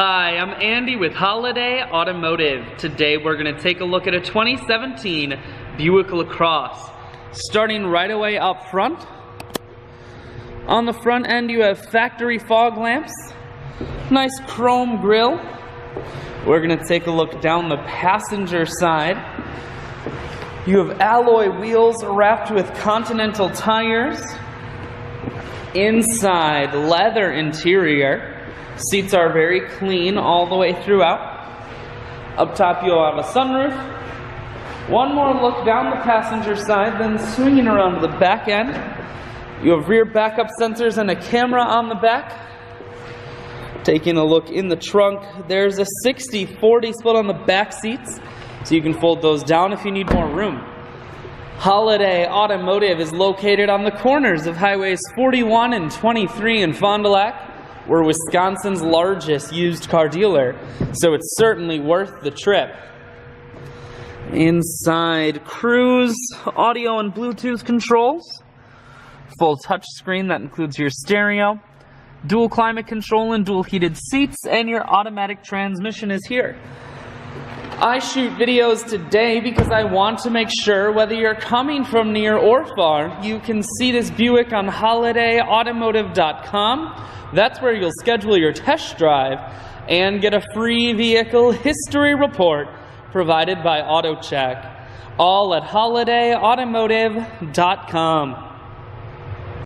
Hi, I'm Andy with Holiday Automotive. Today we're going to take a look at a 2017 Buick LaCrosse. Starting right away up front. On the front end you have factory fog lamps, nice chrome grille. We're going to take a look down the passenger side. You have alloy wheels wrapped with Continental tires. Inside, leather interior. Seats are very clean all the way throughout. Up top you'll have a sunroof. One more look down the passenger side, then swinging around to the back end. You have rear backup sensors and a camera on the back. Taking a look in the trunk, there's a 60-40 split on the back seats, so you can fold those down if you need more room. Holiday Automotive is located on the corners of highways 41 and 23 in Fond du Lac. We're Wisconsin's largest used car dealer, so it's certainly worth the trip. Inside, cruise, audio and Bluetooth controls, full touch screen that includes your stereo, dual climate control and dual heated seats, and your automatic transmission is here. I shoot videos today because I want to make sure whether you're coming from near or far, you can see this Buick on holidayautomotive.com. That's where you'll schedule your test drive and get a free vehicle history report provided by AutoCheck. All at holidayautomotive.com.